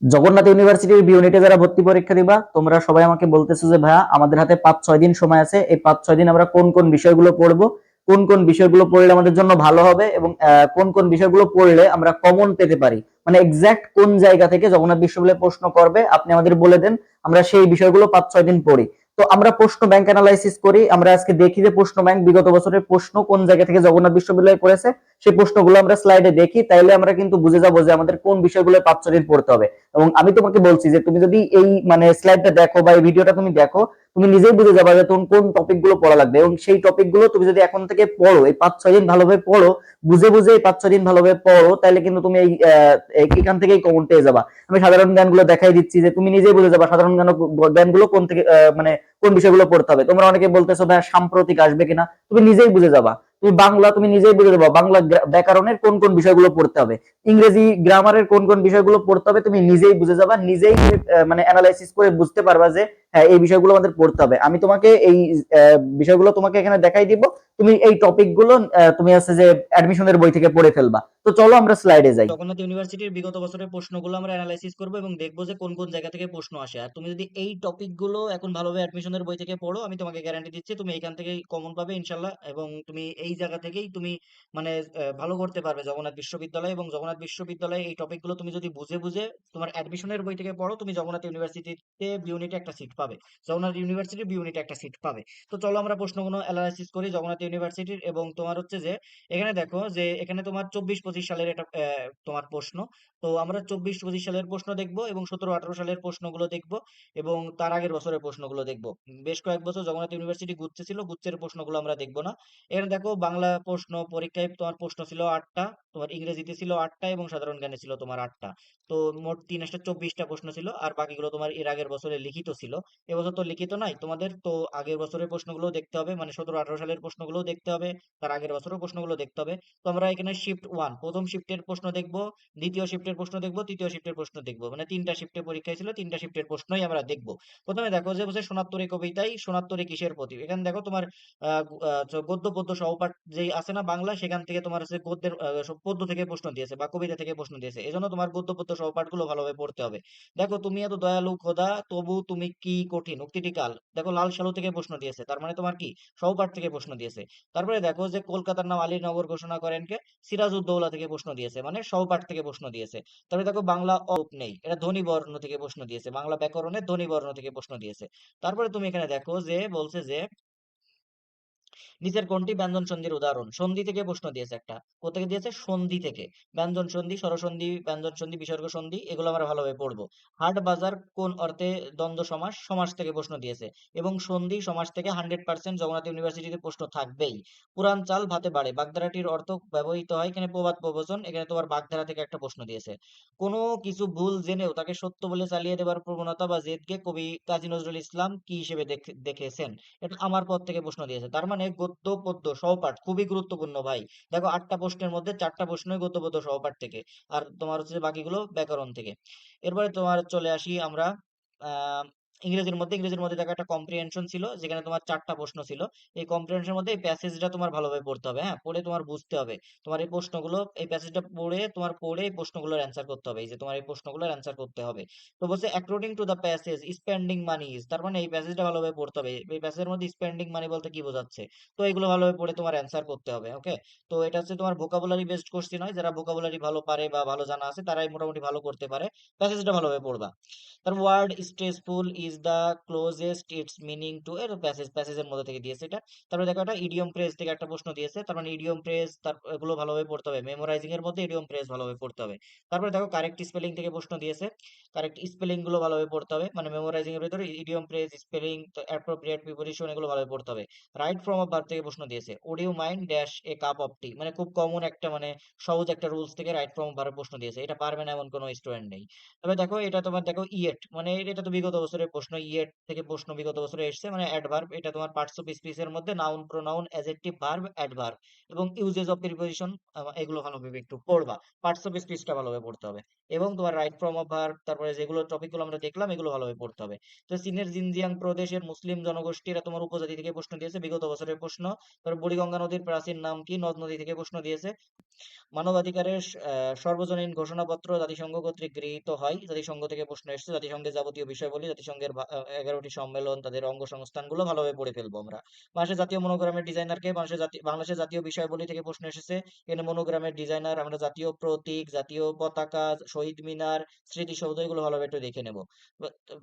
জগন্নাথ ইউনিভার্সিটির বি ইউনিটে যারা ভর্তি পরীক্ষা দিবা, তোমরা সবাই আমাকে বলতেছো যে ভাইয়া আমাদের হাতে 5-6 দিন সময় আছে, এই 5-6 দিন আমরা কোন কোন বিষয়গুলো পড়বো, কোন কোন বিষয়গুলো পড়লে আমাদের জন্য ভালো হবে, এবং কোন কোন বিষয়গুলো পড়লে আমরা কমন পেতে পারি, মানে এক্সাক্ট কোন জায়গা থেকে জগন্নাথ বিশ্ববিদ্যালয় প্রশ্ন করবে আপনি আমাদের বলে দেন, আমরা সেই বিষয়গুলো 5-6 দিন পড়ি। তো আমরা প্রশ্ন ব্যাংক অ্যানালাইসিস করি, আমরা আজকে দেখি যে প্রশ্ন ব্যাংক বিগত বছরের প্রশ্ন কোন জায়গা থেকে জগন্নাথ বিশ্ববিদ্যালয় করেছে, সেই প্রশ্নগুলো আমরা স্লাইডে দেখি, তাইলে আমরা কিন্তু বুঝে যাবো যে আমাদের কোন বিষয়গুলো 5-6 দিন পড়তে হবে। এবং আমি তোমাকে বলছি যে তুমি যদি এই মানে স্লাইডটা দেখো বা এই ভিডিওটা তুমি দেখো, তুমি নিজেই বুঝে যাবে যে তোমার কোন টপিক গুলো পড়া লাগবে, এবং সেই টপিক গুলো তুমি যদি এখন থেকে পড়ো, এই 5-6 দিন ভালোভাবে পড়ো, বুঝে বুঝে এই 5-6 দিন ভালোভাবে পড়ো, তাহলে কিন্তু তুমি এখান থেকেই কমন পেয়ে যাবা। আমি সাধারণ জ্ঞানগুলো দেখাই দিচ্ছি যে তুমি নিজেই বুঝে যাবা সাধারণ জ্ঞানগুলো কোন থেকে মানে কোন বিষয়গুলো পড়তে হবে। তোমরা অনেকে বলতেছো ভাই সাম্প্রতিক আসবে কিনা, তুমি নিজেই বুঝে যাবা। তুমি বাংলা তুমি নিজেই বুঝে যাবা বাংলা ব্যাকরণের কোন কোন বিষয়গুলো পড়তে হবে, ইংরেজি গ্রামারের কোন কোন বিষয়গুলো পড়তে হবে, তুমি নিজেই বুঝে যাবা, নিজেই মানে অ্যানালাইসিস করে বুঝতে পারবা যে হ্যাঁ এই বিষয়গুলো আমাদের পড়তে হবে। আমি তোমাকে এই বিষয়গুলো তোমাকে এখানে দেখাই দিব, তুমি এই টপিক গুলো তুমি আছে যে অ্যাডমিশনের বই থেকে পড়ে ফেলবা। তো চলো আমরা স্লাইডে যাই। জগন্নাথ ইউনিভার্সিটির বিগত বছরের প্রশ্নগুলো আমরা অ্যানালাইসিস করবো এবং দেখবো যে কোন কোন জায়গা থেকে প্রশ্ন আসে। আর তুমি যদি এই টপিকগুলো এখন ভালোভাবে অ্যাডমিশনের বই থেকে পড়ো, আমি তোমাকে গ্যারান্টি দিচ্ছি তুমি এখান থেকেই কমন পাবে ইনশাল্লাহ, এবং তুমি এই জায়গা থেকেই তুমি মানে ভালো করতে পারবে জগন্নাথ বিশ্ববিদ্যালয়। এবং জগন্নাথ বিশ্ববিদ্যালয়ে এই টপিকগুলো তুমি যদি বুঝে বুঝে তোমার অ্যাডমিশনের বই থেকে পড়ো, তুমি জগন্নাথ ইউনিভার্সিটিতে বি ইউনিটে একটা সিট পাবে, জগন্নাথ ইউনিভার্সিটির বি ইউনিটে একটা সিট পাবে। তো চলো আমরা প্রশ্নগুলো অ্যানালাইসিস করি জগন্নাথ ইউনিভার্সিটির। এবং তোমার হচ্ছে যে এখানে দেখো যে এখানে তোমার 24-25 সালের এটা তোমার প্রশ্ন। তো আমরা 24-25 সালের প্রশ্ন দেখবো এবং 17-18 সালের প্রশ্নগুলো দেখবো এবং তার আগের বছরের প্রশ্নগুলো দেখবো। বেশ কয়েক বছর জগন্নাথ ইউনিভার্সিটি গুচ্ছে ছিল, গুচ্ছের প্রশ্নগুলো আমরা দেখবো না। এখানে দেখো বাংলা প্রশ্ন পরীক্ষায় তোমার প্রশ্ন ছিল 8টা, তোমার ইংরেজিতে ছিল 8টা এবং সাধারণ জ্ঞানে ছিল তোমার 8টা। তো মোট 3-24টা প্রশ্ন ছিল, আর বাকিগুলো তোমার এর আগের বছরে লিখিত ছিল। এবছর তো লিখিত নাই তোমাদের, তো আগের বছরের প্রশ্নগুলো দেখতে হবে, মানে 17-18 সালের প্রশ্নগুলো দেখতে হবে, তার আগের বছরের প্রশ্নগুলো দেখতে হবে। তো আমরা এখানে শিফট ওয়ান প্রথম শিফটের প্রশ্ন দেখবো, দ্বিতীয় শিফটের প্রশ্ন দেখবো, তৃতীয় শিফটের প্রশ্ন দেখবো, মানে 3টা শিফটে পরীক্ষা ছিল, 3টা শিফটের প্রশ্নই আমরা দেখবো। প্রথমে দেখো যে বলছে সোনাত্তরে কবিতায় সোনাত্তরে কিসের প্রতীক। এখানে দেখো তোমার গদ্য পদ্য সহপাঠ যেই আছে না বাংলা, সেখান থেকে তোমার হচ্ছে গদ্যের পদ্য থেকে প্রশ্ন দিয়েছে বা কবিতা থেকে প্রশ্ন দিয়েছে, এজন্য তোমার গদ্য পদ্য সহপাঠ গুলো ভালোভাবে পড়তে হবে। দেখো তুমি এত দয়ালু খোদা তবু তুমি কি কঠিন, উক্তিটি কাল। দেখো লাল সালু থেকে প্রশ্ন দিয়েছে, তার মানে তোমার কি সহপাঠ থেকে প্রশ্ন দিয়েছে। তারপরে দেখো যে কলকাতার নাম আলীনগর ঘোষণা করেন কে, সিরাজউদ্দৌলা থেকে প্রশ্ন দিয়েছে, মানে সহপাঠ থেকে প্রশ্ন দিয়েছে। তারপরে দেখো বাংলা অরূপ নেই, এটা ধ্বনি বর্ণ থেকে প্রশ্ন দিয়েছে, বাংলা ব্যাকরণের ধ্বনি বর্ণ থেকে প্রশ্ন দিয়েছে। তারপরে তুমি এখানে দেখো যে বলছে যে নিচের কোনটি ব্যঞ্জন সন্ধির উদাহরণ। সন্ধি থেকে প্রশ্ন দিয়েছে একটা, কোথেকে দিয়েছে, সন্ধি থেকে। ব্যঞ্জন সন্ধি, স্বরসন্ধি, ব্যঞ্জন সন্ধি, বিসর্গ সন্ধি, এগুলো আমরা ভালোভাবে পড়বো। হাট বাজার কোন অর্থে দ্বন্দ্ব সমাস, সমাস থেকে প্রশ্ন দিয়েছে। এবং সন্ধি সমাস থেকে 100% জগন্নাথ ইউনিভার্সিটিতে প্রশ্ন থাকবেই। পুরান চাল ভাতে বাড়ে বাগধারাটির অর্থ ব্যবহৃত হয়, এখানে প্রবাদ প্রবচন, এখানে তোমার বাগধারা থেকে একটা প্রশ্ন দিয়েছে। কোনো কিছু ভুল জেনেও তাকে সত্য বলে চালিয়ে দেবার প্রবণতা বা জেদকে কবি কাজী নজরুল ইসলাম কি হিসেবে দেখেছেন। এটা আমার পদ থেকে প্রশ্ন দিয়েছে, তার মানে গদ্য পদ্য সহপাঠ খুবই গুরুত্বপূর্ণ ভাই। দেখো 8টা প্রশ্নের মধ্যে 4টা প্রশ্নই গদ্য পদ্য সহপাঠ থেকে, আর তোমার হচ্ছে বাকিগুলো ব্যাকরণ থেকে। এরপরে তোমার চলে আসি আমরা আহ ইংরেজির মধ্যে দেখো একটা কম্প্রিহেনশন ছিল, যেখানে তোমার 4টা প্রশ্ন ছিল। এই কম্প্রিহেনশনের মধ্যে এই প্যাসেজটা তোমার ভালোভাবে পড়তে হবে, হ্যাঁ পড়ে তোমার বুঝতে হবে। তোমার এই প্রশ্নগুলো এই প্যাসেজটা পড়ে এই প্রশ্নগুলোর অ্যান্সার করতে হবে, এই যে তোমার এই প্রশ্নগুলোর অ্যান্সার করতে হবে। তো বলছে according to the passage spending money is, তার মানে এই প্যাসেজটা ভালোভাবে পড়তে হবে, এই প্যাসেজের মধ্যে স্পেন্ডিং মানি বলতে কি বোঝাচ্ছে। তো এগুলো ভালোভাবে পড়ে তোমার অ্যান্সার করতে হবে, ওকে। তো এটা হচ্ছে তোমার ভোকাবুলারি বেসড কোশ্চেন হয়, যারা ভোকাবুলারি ভালো পারে বা ভালো জানা আছে তারাই মোটামুটি ভালো করতে পারে। প্যাসেজটা ভালোভাবে পড়বা। তার word stressful is the closest its meaning to এর প্যাসেজের মধ্যে থেকে দিয়েছে এটা। তারপরে দেখো একটা ইডিয়ম ফ্রেজ থেকে একটা প্রশ্ন দিয়েছে, তার মানে ইডিয়ম ফ্রেজ তার এগুলো ভালোভাবে পড়তে হবে, মেমোরাইজিং এর মধ্যে ইডিয়ম ফ্রেজ ভালোভাবে পড়তে হবে। তারপরে দেখো কারেক্ট স্পেলিং থেকে প্রশ্ন দিয়েছে, কারেক্ট স্পেলিং গুলো ভালোভাবে পড়তে হবে, মানে মেমোরাইজিং এর ভিতরে idiom phrase spelling appropriate preposition এগুলো ভালোভাবে পড়তে হবে। রাইট ফর্ম অফ ভার্ব থেকে প্রশ্ন দিয়েছে, would you mind dash a cup of tea, মানে খুব কমন একটা মানে সহজ একটা রুলস থেকে রাইট ফর্ম অফ ভার্ব প্রশ্ন দিয়েছে, এটা পারবে না এমন কোনো স্টুডেন্ট নেই। তবে দেখো এটা তোমার দেখো ইয়েট, মানে এটা তো বিগত বছরের প্রশ্ন, ইয়েট থেকে প্রশ্ন বিগত বছরে এসেছে, মানে অ্যাডভার্ব, এটা তোমার পার্টস অফ স্পিচের মধ্যে noun, pronoun, adjective, verb, adverb এবং ইউজেস অফ প্রিপোজিশন, এগুলো ভালোভাবে একটু পড়বা। পার্টস অফ স্পিচটা ভালোভাবে পড়তে হবে এবং তোমার রাইট ফ্রম অফ ভার্ব, তারপরে যেগুলো টপিকগুলো আমরা দেখলাম এগুলো ভালোভাবে পড়তে হবে। তো চীনের জিনজিয়াং প্রদেশের মুসলিম জনগোষ্ঠীরা তোমার উপজাতি থেকে প্রশ্ন দিয়েছে, বিগত বছরের প্রশ্ন। তারপর বুড়িগঙ্গা নদীর প্রাচীন নাম কি, নদ নদী থেকে প্রশ্ন দিয়েছে। মানবাধিকারের সর্বজনীন ঘোষণাপত্র জাতিসংঘ কর্তৃক গৃহীত হয়, জাতিসংঘ থেকে প্রশ্ন এসেছে। জাতিসংঘের যাবতীয় বিষয়াবলী, জাতিসংঘের 11টি সম্মেলন, তাদের অঙ্গ সংস্থানগুলো ভালোভাবে পড়ে ফেলবো আমরা। বাংলাদেশের জাতীয় মনোগ্রামের ডিজাইনারকে, বাংলাদেশের জাতীয় বিষয়াবলী থেকে প্রশ্ন এসেছে। এখানে মনোগ্রামের ডিজাইনার, আমরা জাতীয় প্রতীক, জাতীয় পতাকা, শহীদ মিনার, স্মৃতিসৌধ, এগুলো ভালোভাবে একটু দেখে নেব,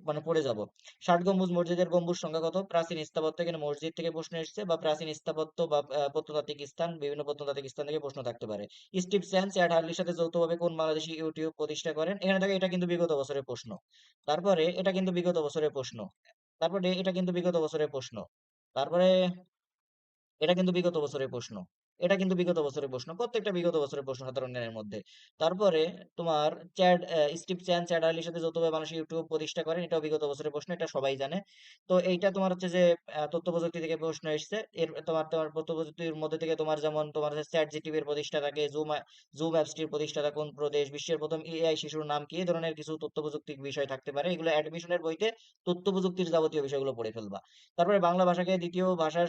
মানে পড়ে যাব। ষাট গম্বুজ মসজিদের গম্বুজ সংখ্যা কত? প্রাচীন স্থাপত্য, এখানে মসজিদ থেকে প্রশ্ন এসেছে, বা প্রাচীন স্থাপত্য বা প্রত্নতাত্ত্বিক স্থান, বিভিন্ন প্রত্নতাত্ত্বিক স্থান থেকে প্রশ্ন থাকতে পারে। স্টিভ স্যান্স চ্যাড হার্লির সাথে যৌথভাবে কোন বাংলাদেশি ইউটিউব প্রতিষ্ঠা করেন? এখানে দেখো এটা কিন্তু বিগত বছরের প্রশ্ন। তারপরে এটা কিন্তু বিগত বছরের প্রশ্ন। তারপরে এটা কিন্তু বিগত বছরের প্রশ্ন। তারপরে এটা কিন্তু বিগত বছরের প্রশ্ন। এটা কিন্তু বিগত বছরের প্রশ্ন, প্রত্যেকটা বিগত বছরের প্রশ্ন সাধারণ জ্ঞানের মধ্যে। তারপরে তোমার স্টিভ চ্যান চ্যাড হার্লির সাথে যৌথভাবে মানুষ ইউটিউব প্রতিষ্ঠা করেন, এটাও বিগত বছরের প্রশ্ন, এটা সবাই জানে। তো এইটা তোমার হচ্ছে যে তথ্য প্রযুক্তি থেকে প্রশ্ন এসেছে। এর তোমার তোমার তথ্য প্রযুক্তির মধ্যে থেকে তোমার যেমন তোমার চ্যাট জিটিভির প্রতিষ্ঠাতাকে, জুম অ্যাপসটির প্রতিষ্ঠাতা কোন প্রদেশ, বিশ্বের প্রথম এআই শিশুর নাম কি, এই ধরনের কিছু তথ্য প্রযুক্তির বিষয় থাকতে পারে। এগুলো অ্যাডমিশনের বইতে তথ্য প্রযুক্তির যাবতীয় বিষয়গুলো পড়ে ফেলবা। তারপরে বাংলা ভাষাকে দ্বিতীয় ভাষার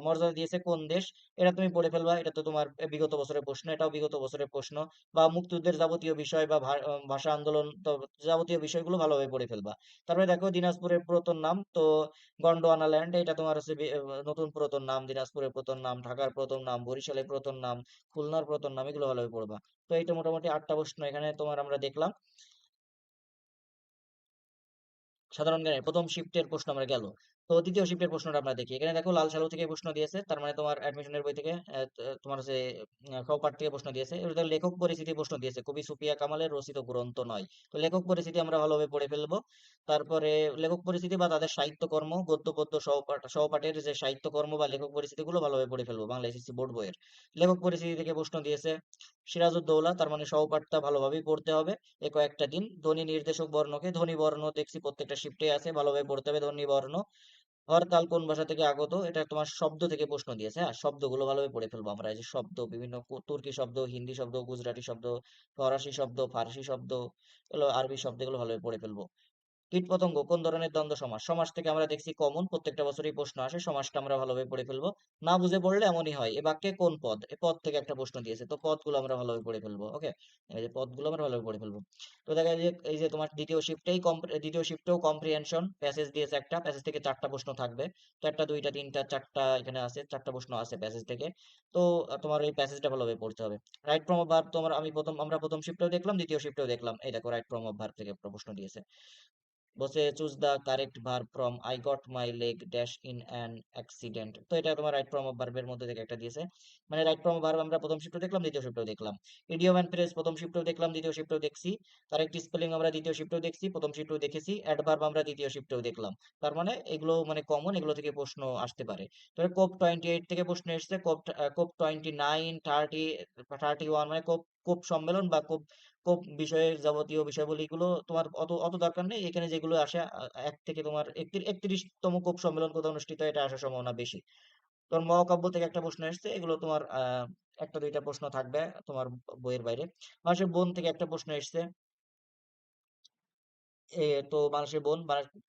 মর্যাদা দিয়েছে কোন দেশ? এটা তুমি পড়ে ফেলবা, এটা তো তোমার বিগত বছরের প্রশ্ন, এটাও বিগত বছরের প্রশ্ন। বা মুক্তিযুদ্ধের যাবতীয় বিষয় বা ভাষা আন্দোলন, তো যাবতীয় বিষয়গুলো ভালোভাবে পড়ে ফেলবা। তারপরে দেখো দিনাজপুরের পুরাতন নাম তো গন্ডোয়ানা ল্যান্ড, এটা তোমার হচ্ছে নতুন পুরাতন নাম, দিনাজপুরের পুরাতন নাম, ঢাকার পুরাতন নাম, বরিশালের পুরাতন নাম, খুলনার পুরাতন নাম, এগুলো ভালোভাবে পড়বা। তো এইটা মোটামুটি 8টা প্রশ্ন এখানে তোমার আমরা দেখলাম। সাধারণ জ্ঞানের প্রথম শিফটের প্রশ্ন আমরা গেল। তো দ্বিতীয় শিফটের প্রশ্নটা আমরা দেখি। এখানে দেখো লাল সালু থেকে প্রশ্ন দিয়েছে, তার মানে তোমার অ্যাডমিশনের বই থেকে তোমার হচ্ছে খ পাঠ থেকে প্রশ্ন দিয়েছে। এবার দেখো লেখক পরিচিতি প্রশ্ন দিয়েছে, কবি সুফিয়া কামালের রচিত গ্রন্থ নয়। তো লেখক পরিচিতি আমরা ভালোভাবে পড়ে ফেলবো। তারপরে লেখক পরিচিতি বা তাদের সাহিত্যকর্ম, গদ্য পদ্য সহপাঠের যে সাহিত্যকর্ম বা লেখক পরিচিতি গুলো ভালোভাবে পড়ে ফেলবো, বাংলা এসএসসি বোর্ড বইয়ের। লেখক পরিচিতি থেকে প্রশ্ন দিয়েছে সিরাজউদ্দৌলা, তার মানে সহপাঠটা ভালোভাবেই পড়তে হবে। এ কয়েকটা দিন ধ্বনি নির্দেশক বর্ণকে, ধ্বনি বর্ণ দেখছি প্রত্যেকটা শিফটে আছে, ভালোভাবে পড়তে হবে ধ্বনি বর্ণ। হরতাল কোন ভাষা থেকে আগত? এটা তোমার শব্দ থেকে প্রশ্ন দিয়েছে, হ্যাঁ শব্দগুলো ভালোভাবে পড়ে ফেলবো আমরা। এই যে শব্দ, বিভিন্ন তুর্কি শব্দ, হিন্দি শব্দ, গুজরাটি শব্দ, ফরাসি শব্দ, ফার্সি শব্দ, এগুলো আরবি শব্দ, এগুলো ভালোভাবে পড়ে ফেলবো। কীটপতঙ্গ কোন ধরনের দ্বন্দ্ব সমাস? সমাস থেকে আমরা দেখছি কমন, প্রত্যেকটা বছরই প্রশ্ন আসে, সমাসটা আমরা ভালোভাবে পড়ে ফেলবো। না বুঝে পড়লে এমনই হয়, এ বাক্যে কোন পদ? এ পদ থেকে একটা প্রশ্ন দিয়েছে, তো পদগুলো আমরা ভালোভাবে পড়ে ফেলবো। ওকে, এই যে পদগুলো আমরা ভালোভাবে পড়ে ফেলবো। তো দেখা যায় যে এই যে তোমার দ্বিতীয় শিফটেও কম্প্রিহেনশন প্যাসেজ দিয়েছে, একটা প্যাসেজ থেকে 4টা প্রশ্ন থাকবে। তো একটা, দুইটা, তিনটা, 4টা এখানে আছে, 4টা প্রশ্ন আছে প্যাসেজ থেকে। তো তোমার এই প্যাসেজটা ভালোভাবে পড়তে হবে। রাইট ফ্রম অফ ভার্ব তোমার আমরা প্রথম শিফটেও দেখলাম, দ্বিতীয় শিফটেও দেখলাম। এই দেখো রাইট ফ্রম অফ ভার্ব থেকে একটা প্রশ্ন দিয়েছে, বসে choose the correct verb from I got my leg dash in an accident. তো এটা তোমার রাইট ফর্ম অফ ভার্বের মধ্যে থেকে একটা দিয়েছে। মানে রাইট ফর্ম অফ ভার্ব আমরা প্রথম শিফটে দেখলাম, দ্বিতীয় শিফটেও দেখলাম। ইডিয়ম এন্ড ফ্রেজ প্রথম শিফটেও দেখলাম, দ্বিতীয় শিফটেও দেখছি। কারেক্ট স্পেলিং আমরা দ্বিতীয় শিফটেও দেখছি, প্রথম শিফটেও দেখেছি। অ্যাডভার্ব আমরা দ্বিতীয় শিফটেও দেখলাম। তার মানে এগুলো মানে কমন, এগুলো থেকে প্রশ্ন আসতে পারে। তবে কোপ 28 থেকে প্রশ্ন এসেছে, কোপ কোপ 29, 30, 31, মানে কোপ কোপ সম্মেলন বা কোপ কোপ বিষয়ের যাবতীয় বিষয়বলীগুলো তোমার অত অত দরকার নেই। এখানে যেগুলো আসে এক থেকে তোমার 31তম কোপ সম্মেলন কোথায় অনুষ্ঠিত হয়, এটা আসার সম্ভাবনা বেশি। তোমার মহাকাব্য থেকে একটা প্রশ্ন এসেছে, এগুলো তোমার একটা দুইটা প্রশ্ন থাকবে তোমার বইয়ের বাইরে। মানুষের বন থেকে একটা প্রশ্ন এসেছে। তো মানুষের বন,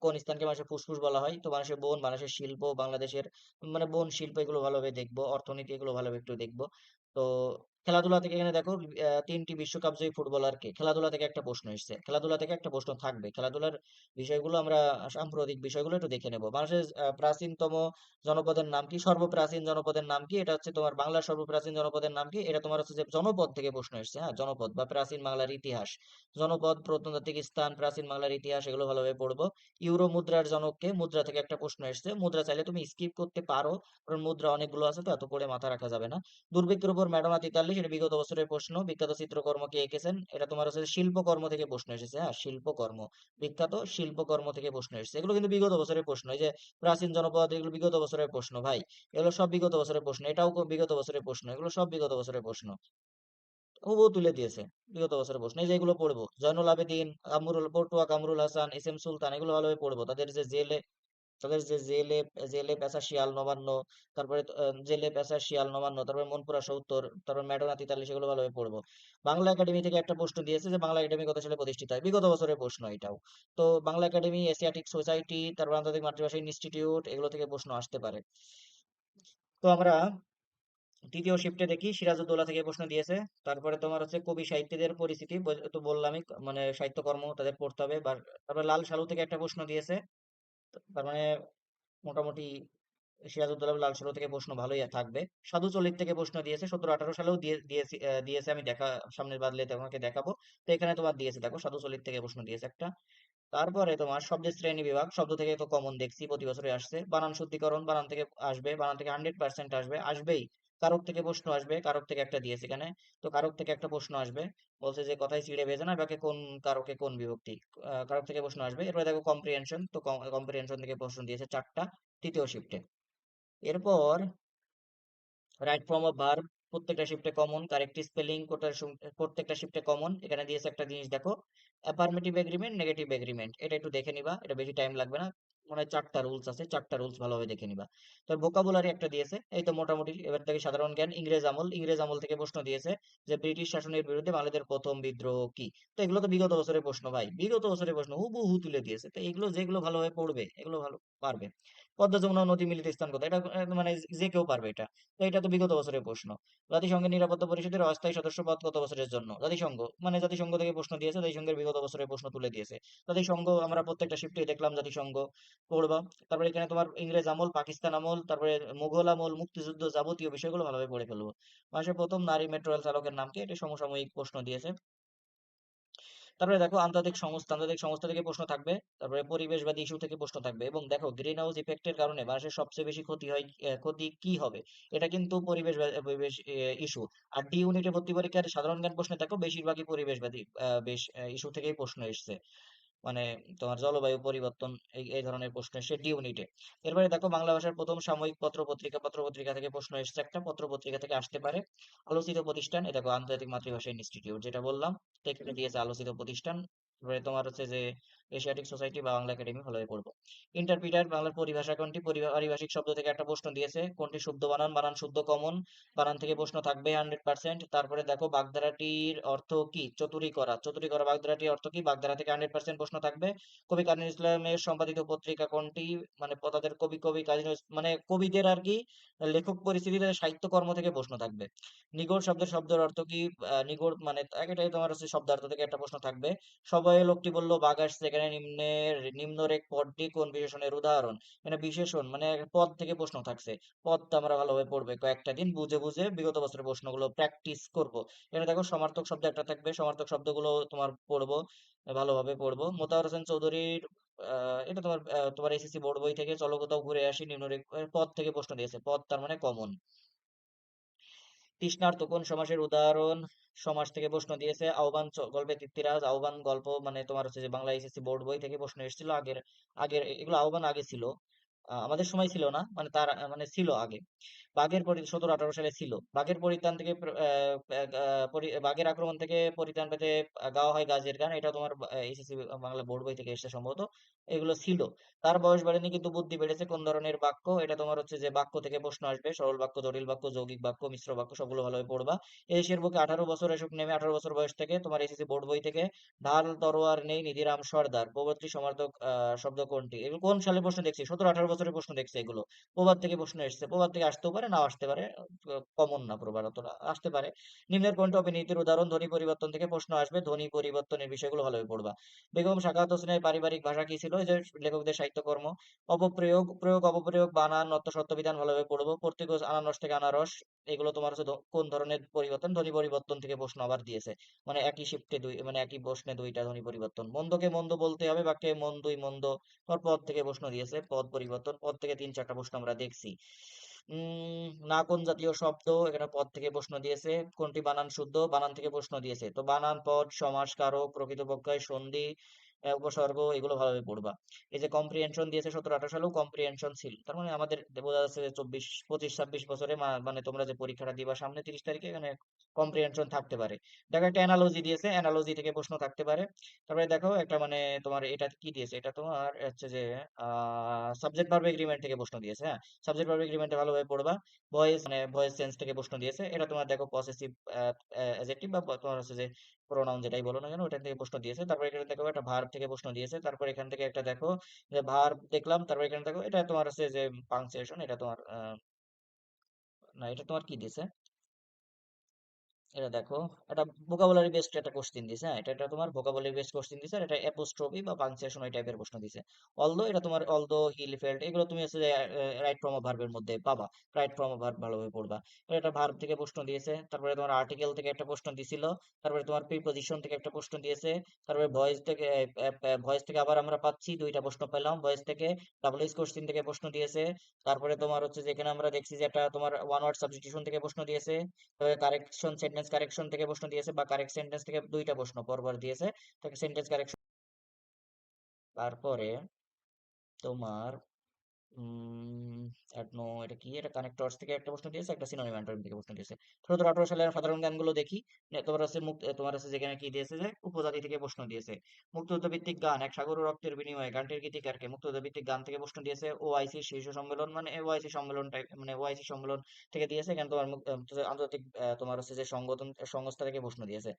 কোন স্থানকে মানুষের ফুসফুস বলা হয়? তো মানুষের বন, মানুষের শিল্প, বাংলাদেশের মানে বন শিল্প, এগুলো ভালোভাবে দেখবো। অর্থনীতি, এগুলো ভালোভাবে একটু দেখবো। তো খেলাধুলা থেকে এখানে দেখো 3টি বিশ্বকাপ জয়ী ফুটবলারকে, খেলাধুলা থেকে একটা প্রশ্ন এসেছে, খেলাধুলা থেকে একটা প্রশ্ন থাকবে। খেলাধুলার বিষয়গুলো আমরা সাম্প্রতিক বিষয়গুলো একটু দেখে নেব। মানুষের প্রাচীনতম জনপদের নাম কি? সর্বপ্রাচীন জনপদের নাম কি? এটা হচ্ছে তোমার বাংলার সর্বপ্রাচীন জনপদের নাম কি? এটা তোমার হচ্ছে যে জনপদ থেকে প্রশ্ন এসেছে, হ্যাঁ জনপদ বা প্রাচীন বাংলার ইতিহাস। জনপদ, প্রত্নতাত্ত্বিক স্থান, প্রাচীন বাংলার ইতিহাস, এগুলো ভালোভাবে পড়বো। ইউরো মুদ্রার জনককে? মুদ্রা থেকে একটা প্রশ্ন এসেছে। মুদ্রা চাইলে তুমি স্কিপ করতে পারো, কারণ মুদ্রা অনেকগুলো আছে, তো এত পড়ে মাথা রাখা যাবে না। দুর্ভিক্ষের উপর ম্যাডোনা 43, এটা বিগত বছরের প্রশ্ন। বিখ্যাত চিত্রকর্ম কে এঁকেছেন? এটা তোমার হচ্ছে শিল্পকর্ম থেকে প্রশ্ন এসেছে, হ্যাঁ শিল্পকর্ম, বিখ্যাত শিল্পকর্ম থেকে প্রশ্ন এসেছে। এগুলো কিন্তু বিগত বছরের প্রশ্ন। এই যে প্রাচীন জনপদ, এগুলো বিগত বছরের প্রশ্ন ভাই, এগুলো সব বিগত বছরের প্রশ্ন। এটাও বিগত বছরের প্রশ্ন, এগুলো সব বিগত বছরের প্রশ্ন। হুবহু তুলে দিয়েছে বিগত বছরের প্রশ্ন। এই যে এগুলো পড়বো, জয়নুল আবেদিন, পটুয়া কামরুল হাসান, এস এম সুলতান, এগুলো ভালোভাবে পড়বো। তাদের যে জেলে পেশা শিয়াল নবান্ন, তারপরে জেলে পেশা শিয়াল নবান্ন, তারপরে মনপুরা ৭০, তারপর ম্যাডোনা ৪৩, এগুলো ভালোভাবে পড়বো। বাংলা একাডেমি থেকে একটা প্রশ্ন দিয়েছে যে বাংলা একাডেমি কত সালে প্রতিষ্ঠিত হয়, বিগত বছরের প্রশ্ন এটাও। তো বাংলা একাডেমি, এশিয়াটিক সোসাইটি, তারপর আন্তর্জাতিক মাতৃভাষা ইনস্টিটিউট, এগুলো থেকে প্রশ্ন আসতে পারে। তো আমরা তৃতীয় শিফটে দেখি, সিরাজউদ্দৌলা থেকে প্রশ্ন দিয়েছে। তারপরে তোমার হচ্ছে কবি সাহিত্যিকদের পরিচিতি, তো বললামই, মানে সাহিত্যকর্ম তাদের পড়তে হবে। তারপরে লাল সালু থেকে একটা প্রশ্ন দিয়েছে। তার মানে মোটামুটি সিরাজউদ্দৌলা, লাল সালু থেকে প্রশ্ন ভালোই থাকবে। সাধু চলিত থেকে প্রশ্ন দিয়েছে, 17-18 সালেও দিয়েছে। আমি সামনের বাদলে তোমাকে দেখাবো। তো এখানে তোমার দিয়েছে, দেখো সাধু চলিত থেকে প্রশ্ন দিয়েছে একটা। তারপরে তোমার শব্দের শ্রেণী বিভাগ, শব্দ থেকে তো কমন দেখছি, প্রতি বছরই আসছে। বানান শুদ্ধিকরণ, বানান থেকে আসবে, বানান থেকে 100% আসবে, আসবেই। কারক থেকে প্রশ্ন আসবে, কারক থেকে একটা দিয়েছে এখানে। তো কারক থেকে একটা প্রশ্ন আসবে, বলছে যে কথায় চিড়ে ভেজে না, বাকি কোন কারকে কোন বিভক্তি, কারক থেকে প্রশ্ন আসবে। এরপরে দেখো কম্প্রিহেনশন, তো কম্প্রিহেনশন থেকে প্রশ্ন দিয়েছে 4টা, তৃতীয় শিফটে। এরপর রাইট ফর্ম অফ ভার্ব, প্রত্যেকটা শিফটে কমন। কারেক্ট স্পেলিং প্রত্যেকটা শিফটে কমন। এখানে দিয়েছে একটা জিনিস দেখো, অ্যাফার্মেটিভ এগ্রিমেন্ট, নেগেটিভ এগ্রিমেন্ট, এটা একটু দেখে নিবা, এটা বেশি টাইম লাগবে না। মানে 4টা রুলস আছে, 4টা রুলস ভালোভাবে দেখে নিবা। তো ভোকাবুলারি একটা দিয়েছে, এই তো মোটামুটি। এবার থেকে সাধারণ জ্ঞান, ইংরেজ আমল থেকে প্রশ্ন দিয়েছে যে ব্রিটিশ শাসনের বিরুদ্ধে বাংলাদেশের প্রথম বিদ্রোহ কি। তো এগুলো তো বিগত বছরের প্রশ্ন ভাই, বিগত বছরের প্রশ্ন হুবহু তুলে দিয়েছে। তো এগুলো যেগুলো ভালোভাবে পড়বে, এগুলো ভালো পারবে। পদ্মা যমুনা নদী মিলিত স্থান কোথায়, এটা মানে যে কেউ পারবে এটা। তো এটা তো বিগত বছরের প্রশ্ন। জাতিসংঘের নিরাপত্তা পরিষদের অস্থায়ী সদস্য পদ কত বছরের জন্য, জাতিসংঘ, মানে জাতিসংঘ থেকে প্রশ্ন দিয়েছে, জাতিসংঘের বিগত বছরের প্রশ্ন তুলে দিয়েছে। জাতিসংঘ আমরা প্রত্যেকটা শিফটে দেখলাম, জাতিসংঘ পড়বা। তারপরে এখানে তোমার ইংরেজ আমল, পাকিস্তান আমল, তারপরে মুঘল আমল, মুক্তিযুদ্ধ, যাবতীয় বিষয়গুলো ভালোভাবে পড়ে ফেলবো। বাংলাদেশের প্রথম নারী মেট্রো রেল চালকের নাম কি, এটা সমসাময়িক প্রশ্ন দিয়েছে। তারপরে দেখো আন্তর্জাতিক সংস্থা থেকে প্রশ্ন থাকবে। তারপরে পরিবেশবাদী ইস্যু থেকে প্রশ্ন থাকবে। এবং দেখো গ্রিন হাউস ইফেক্টের কারণে বাংলাদেশের সবচেয়ে বেশি ক্ষতি হয়, ক্ষতি কি হবে, এটা কিন্তু পরিবেশ ইস্যু। আর ডি ইউনিটে ভর্তি পরীক্ষার সাধারণ জ্ঞান প্রশ্নে দেখো বেশিরভাগই পরিবেশবাদী বেশ ইস্যু থেকেই প্রশ্ন এসছে। মানে তোমার জলবায়ু পরিবর্তন, এই ধরনের প্রশ্ন এসছে ডি ইউনিটে। এরপরে দেখো বাংলা ভাষার প্রথম সাময়িক পত্র পত্রিকা থেকে প্রশ্ন এসছে একটা, পত্র পত্রিকা থেকে আসতে পারে। আলোচিত প্রতিষ্ঠান, এটা দেখো আন্তর্জাতিক মাতৃভাষা ইনস্টিটিউট, যেটা বললাম, তো এখানে দিয়েছে আলোচিত প্রতিষ্ঠান। এরপরে তোমার হচ্ছে যে এশিয়াটিক সোসাইটি বা বাংলা একাডেমি, ভালোভাবে পড়বো। ইন্টারপ্রিটার, বাংলার পরিভাষা কোনটি, পারিভাষিক শব্দ থেকে একটা প্রশ্ন দিয়েছে, কোনটি শুদ্ধ বানান, বানান শুদ্ধ কমন, বানান থেকে প্রশ্ন থাকবে 100%। তারপরে দেখো বাগধারাটির অর্থ কি, চতুরী করা বাগধারাটির অর্থ কি, বাগধারা থেকে 100% প্রশ্ন থাকবে। কবি কাজী নজরুল ইসলামের সম্পাদিত পত্রিকা কোনটি, মানে তাদের কবি কাজী মানে কবিদের আর কি, লেখক পরিস্থিতিতে সাহিত্যকর্ম থেকে প্রশ্ন থাকবে। নিগড় শব্দের অর্থ কি, নিগড় মানে এটাই তোমার হচ্ছে শব্দার্থ থেকে একটা প্রশ্ন থাকবে। সবাই লোকটি বলল বাঘ আসছে, এখানে নিম্নরেখ পদটি কোন বিশেষণের উদাহরণ, মানে বিশেষণ মানে পদ থেকে প্রশ্ন থাকছে। পদটা আমরা ভালোভাবে পড়বে, কয়েকটা দিন বুঝে বুঝে বিগত বছরের প্রশ্নগুলো প্র্যাকটিস করব। এখানে দেখো সমার্থক শব্দ একটা থাকবে, সমার্থক শব্দগুলো তোমার পড়বো, ভালোভাবে পড়বো। মোতাহার হোসেন চৌধুরীর এটা তোমার এসএসসি বোর্ড বই থেকে, চলো কোথাও ঘুরে আসি, নিম্নরেখ পদ থেকে প্রশ্ন দিয়েছে, পদ তার মানে কমন। তৃষ্ণার্ত কোন সমাসের উদাহরণ, সমাস থেকে প্রশ্ন দিয়েছে। আহ্বান গল্পে তৃপ্তিরাজ, আহ্বান গল্প মানে তোমার হচ্ছে যে বাংলা এসএসসি বোর্ড বই থেকে প্রশ্ন এসেছিল আগের। আগের এগুলো আহ্বান আগে ছিল, আমাদের সময় ছিল না, মানে তার মানে ছিল আগে। 17-18 সালে ছিল। বাঘের আক্রমণ থেকে পরিত্রাণ পেতে গাওয়া হয় গাছের গান, এটা তোমার এসএসসি বাংলা বোর্ড বই থেকে এসেছে সম্ভবত। এগুলো ছিল। তার বয়স বাড়েনি কিন্তু বুদ্ধি বেড়েছে কোন ধরনের বাক্য, এটা তোমার হচ্ছে যে বাক্য থেকে প্রশ্ন আসবে, সরল বাক্য, জটিল বাক্য, যৌগিক বাক্য, মিশ্র বাক্য, সবগুলো ভালোভাবে পড়বা। এদেশের বুকে 18 বছর এসব নেমে, 18 বছর বয়স থেকে তোমার এসএসসি বোর্ড বই থেকে। ঢাল তরোয়ার নেই নিধিরাম সর্দার, প্রবর্তী সমার্থক শব্দ কোনটি, এগুলো কোন সালে প্রশ্ন দেখছি, 17-18 বছরের প্রশ্ন দেখছে এগুলো। প্রবাদ থেকে প্রশ্ন এসেছে, প্রবাদ থেকে আসতেও পারে, নাও আসতে পারে, কমন না প্রবাদ, অতটা আসতে পারে। নিম্নের কোনটি অপনীতির উদাহরণ, ধ্বনি পরিবর্তন থেকে প্রশ্ন আসবে, ধ্বনি পরিবর্তনের বিষয়গুলো ভালোভাবে পড়বা। বেগম সাখাওয়াত হোসেনের পারিবারিক ভাষা কি ছিল, এই যে লেখকদের সাহিত্যকর্ম। অপপ্রয়োগ, বানান, নত্য সত্য বিধান, ভালোভাবে পড়বো। পর্তুগিজ আনারস থেকে আনারস, এগুলো তোমার হচ্ছে কোন ধরনের পরিবর্তন, ধ্বনি পরিবর্তন থেকে প্রশ্ন আবার দিয়েছে। মানে একই শিফটে দুই, মানে একই প্রশ্নে দুইটা ধ্বনি পরিবর্তন। মন্দকে মন্দ বলতে হবে, বাক্যে মন্দই মন্দ, তোমার পদ থেকে প্রশ্ন দিয়েছে, পদ পরিবর্তন, পদ থেকে 3-4টা প্রশ্ন আমরা দেখছি। না কোন জাতীয় শব্দ, এখানে পদ থেকে প্রশ্ন দিয়েছে। কোনটি বানান শুদ্ধ, বানান থেকে প্রশ্ন দিয়েছে। তো বানান, পদ, সমাস, কারক, প্রকৃতপক্ষে সন্ধি, উপসর্গ এগুলো ভালোভাবে পড়বা। এই যে কম্প্রিহেনশন দিয়েছে 17-18 সালেও কম্প্রিহেনশন ছিল, তার মানে আমাদের বোঝা যাচ্ছে যে 24 25 26 বছরে মানে তোমরা যে পরীক্ষাটা দিবা সামনে 30 তারিখে, এখানে কম্প্রিহেনশন থাকতে পারে। দেখো একটা অ্যানালজি দিয়েছে, অ্যানালজি থেকে প্রশ্ন থাকতে পারে। তারপরে দেখো একটা মানে তোমার এটা কি দিয়েছে, এটা তোমার হচ্ছে যে সাবজেক্ট ভার্ব এগ্রিমেন্ট থেকে প্রশ্ন দিয়েছে। হ্যাঁ, সাবজেক্ট ভার্ব এগ্রিমেন্টে ভালোভাবে পড়বা। ভয়েস মানে ভয়েস চেঞ্জ থেকে প্রশ্ন দিয়েছে, এটা তোমার দেখো পসেসিভ অ্যাডজেক্টিভ বা তোমার হচ্ছে যে প্রোনাউন যেটাই বলো না কেন ওটা থেকে প্রশ্ন দিয়েছে। তারপর এখানে দেখো একটা ভার্ব থেকে প্রশ্ন দিয়েছে। তারপর এখান থেকে একটা দেখো যে ভার্ব দেখলাম, তারপর এখানে দেখো এটা তোমার হচ্ছে যে পাংচুয়েশন, এটা তোমার না এটা তোমার কি দিয়েছে, এটা দেখো এটা ভোকাবুলারি বেসড একটা কোশ্চেন দিছে। হ্যাঁ, এটা তোমার ভোকাবুলারি বেসড কোশ্চেন দিছে, আর এটা অ্যাপোস্ট্রফি বা পাংচুয়েশন ওই টাইপের প্রশ্ন দিছে। অলদো এটা তোমার অলদো হিল ফেল্ড এগুলো তুমি হচ্ছে যে রাইট ফর্ম অফ ভার্বের মধ্যে পাবা, রাইট ফর্ম অফ ভার্ব ভালোভাবে পড়বা। এটা ভার্ব থেকে প্রশ্ন দিয়েছে, তারপরে তোমার আর্টিকেল থেকে একটা প্রশ্ন দিছিল, তারপরে তোমার প্রিপজিশন থেকে একটা প্রশ্ন দিয়েছে, তারপরে ভয়েস থেকে আবার আমরা পাচ্ছি দুইটা প্রশ্ন পেলাম ভয়েস থেকে, ডাবল এস কোশ্চেন থেকে প্রশ্ন দিয়েছে। তারপরে তোমার হচ্ছে যেখানে আমরা দেখছি যে একটা তোমার ওয়ান ওয়ার্ড সাবস্টিটিউশন থেকে প্রশ্ন দিয়েছে, কারেকশন সেন্টেন্স কারেকশন থেকে প্রশ্ন দিয়েছে, বা কারেক্ট সেন্টেন্স থেকে দুইটা প্রশ্ন পরপর দিয়েছে, তাকে সেন্টেন্স কারেকশন। তারপরে তোমার এটা কি, এটা কানেক্টরস থেকে একটা প্রশ্ন দিয়েছে, একটা সিনোনিম অ্যান্টোনিম থেকে প্রশ্ন দিয়েছে। 17-18 সালের সাধারণ জ্ঞানগুলো দেখি। তোমার আছে তোমার আছে যেখানে কি দিয়েছে যে উপজাতি থেকে প্রশ্ন দিয়েছে। মুক্তিযুদ্ধ ভিত্তিক গান এক সাগর ও রক্তের বিনিময়ে গানটির গীতিকারকে, মুক্তিযুদ্ধ ভিত্তিক গান থেকে প্রশ্ন দিয়েছে। ওআইসি শীর্ষ সম্মেলন মানে ওআইসি সম্মেলন টাইপ মানে ওআইসি সম্মেলন থেকে দিয়েছে। এখানে তোমার আন্তর্জাতিক তোমার হচ্ছে যে সংস্থা থেকে প্রশ্ন দিয়েছে।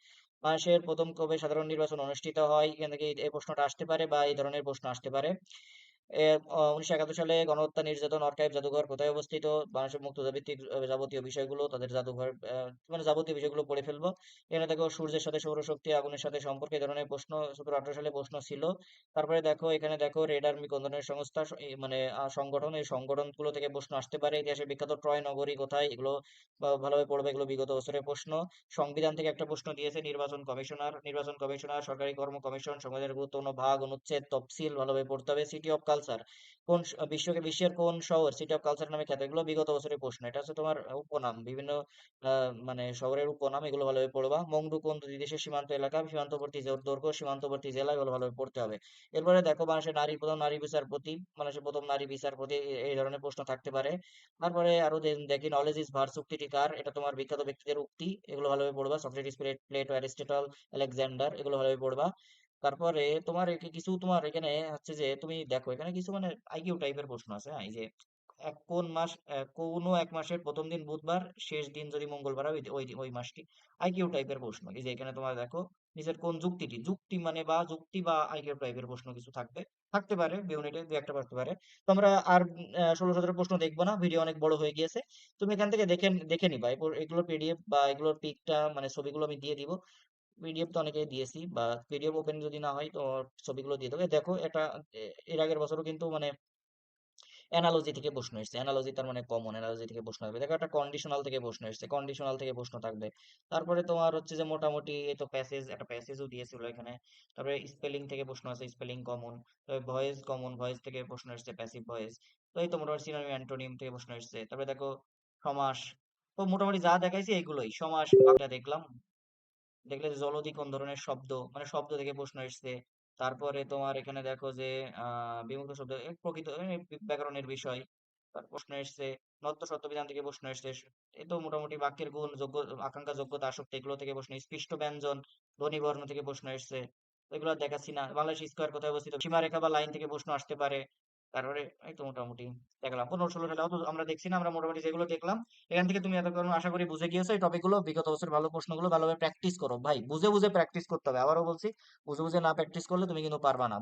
বাংলাদেশের প্রথম কবে সাধারণ নির্বাচন অনুষ্ঠিত হয়, এখান থেকে এই প্রশ্নটা আসতে পারে বা এই ধরনের প্রশ্ন আসতে পারে। 1971 সালে গণহত্যা, নির্যাতন, আর্কাইভ জাদুঘর কোথায় অবস্থিত? বাংলাদেশের মুক্তিযুদ্ধ ভিত্তিক যাবতীয় বিষয়গুলো তাদের জাদুঘর, মানে যাবতীয় বিষয়গুলো পড়ে ফেলবো। এখানে দেখো সূর্যের সাথে সৌরশক্তি, আগুনের সাথে সম্পর্কে এই ধরনের প্রশ্ন 17-18 সালে প্রশ্ন ছিল। তারপরে দেখো এখানে দেখো রেড আর্মি কোন ধরনের সংস্থা, মানে সংগঠন, এই সংগঠনগুলো থেকে প্রশ্ন আসতে পারে। ইতিহাসের বিখ্যাত ট্রয় নগরী কোথায়, এগুলো ভালোভাবে পড়বে, এগুলো বিগত বছরের প্রশ্ন। সংবিধান থেকে একটা প্রশ্ন দিয়েছে। নির্বাচন কমিশনার, সরকারি কর্ম কমিশন, সংবিধানের গুরুত্বপূর্ণ ভাগ, অনুচ্ছেদ, তফসিল ভালোভাবে পড়তে হবে। সিটি অফ কালচার বিশ্বের কোন শহর সিটি অফ কালচার নামে খ্যাত, এগুলো বিগত বছরের প্রশ্ন। এটা হচ্ছে তোমার উপনাম, বিভিন্ন মানে শহরের উপনাম, এগুলো ভালোভাবে পড়বা। মংডু কোন দুই দেশের সীমান্ত এলাকা, সীমান্তবর্তী দৈর্ঘ্য, সীমান্তবর্তী জেলা, এগুলো ভালোভাবে পড়তে হবে। এরপরে দেখো বাংলাদেশের প্রথম নারী বিচারপতি, বাংলাদেশের প্রথম নারী বিচারপতি, এই ধরনের প্রশ্ন থাকতে পারে। তারপরে আরো দেখি নলেজ ইজ ভার্স উক্তিটি কার, এটা তোমার বিখ্যাত ব্যক্তিদের উক্তি, এগুলো ভালোভাবে পড়বা। সক্রেটিস, প্লেটো, অ্যারিস্টটল, আলেকজান্ডার, এগুলো ভালোভাবে পড়বা। তারপরে তোমার কিছু তোমার এখানে হচ্ছে যে তুমি দেখো এখানে কিছু মানে আইকিউ টাইপের প্রশ্ন আছে। হ্যাঁ, এই যে কোনো এক মাসের প্রথম দিন বুধবার, শেষ দিন যদি মঙ্গলবার হয়, ওই মাসটি। আইকিউ টাইপের প্রশ্ন। এই যে এখানে তোমার দেখো নিচের কোন যুক্তি মানে বা যুক্তি বা আইকিউ টাইপের প্রশ্ন কিছু থাকতে পারে, ইউনিটে দু একটা পারতে পারে। তো আমরা আর 16-17 প্রশ্ন দেখবো না, ভিডিও অনেক বড় হয়ে গিয়েছে। তুমি এখান থেকে দেখে দেখে নিবা। এরপর এগুলোর পিডিএফ বা এগুলোর পিকটা মানে ছবিগুলো আমি দিয়ে দিব। পিডিএফ তো অনেকেই দিয়েছি, বা পিডিএফ ওপেন যদি না হয় তো ছবিগুলো দিয়ে দেবে। দেখো এটা এর আগের বছরও কিন্তু মানে অ্যানালজি থেকে প্রশ্ন এসেছে। অ্যানালজি তার মানে কমন, অ্যানালজি থেকে প্রশ্ন হবে। দেখো একটা কন্ডিশনাল থেকে প্রশ্ন এসেছে, কন্ডিশনাল থেকে প্রশ্ন থাকবে। তারপরে তোমার হচ্ছে যে মোটামুটি এই তো একটা প্যাসেজও দিয়েছিল এখানে। তারপরে স্পেলিং থেকে প্রশ্ন আছে, স্পেলিং কমন। তবে ভয়েস কমন, ভয়েস থেকে প্রশ্ন এসেছে, প্যাসিভ ভয়েস। তো এই তো মোটামুটি সিনোনিম অ্যান্টোনিম থেকে প্রশ্ন এসেছে। তারপরে দেখো সমাস। তো মোটামুটি যা দেখাইছি এগুলোই সমাস। বাকিটা দেখলাম, দেখলে যে জলধি কোন ধরনের শব্দ, মানে শব্দ থেকে প্রশ্ন এসেছে। তারপরে তোমার এখানে দেখো যে বিমুক্ত শব্দ প্রকৃত ব্যাকরণের বিষয় তার প্রশ্ন এসেছে। নদ্য সত্য বিধান থেকে প্রশ্ন এসেছে। এই তো মোটামুটি বাক্যের গুণ, আকাঙ্ক্ষা, যোগ্যতা, আসক্তি, এগুলো থেকে প্রশ্ন। স্পৃষ্ট ব্যঞ্জন, ধ্বনি বর্ণ থেকে প্রশ্ন এসেছে। তো এগুলো আর দেখাচ্ছি না। বাংলাদেশ স্কয়ার কোথায় অবস্থিত, সীমারেখা বা লাইন থেকে প্রশ্ন আসতে পারে। তারপরে এই তো মোটামুটি দেখলাম 15-16 সালে অত আমরা দেখছি না, আমরা মোটামুটি যেগুলো দেখলাম। এখান থেকে তুমি এতক্ষণ আশা করি বুঝে গিয়েছো এই টপিক গুলো। বিগত বছর ভালো প্রশ্নগুলো ভালোভাবে প্র্যাকটিস করো ভাই, বুঝে বুঝে প্র্যাকটিস করতে হবে। আবারও বলছি, বুঝে বুঝে না প্র্যাকটিস করলে তুমি কিন্তু পারবা না।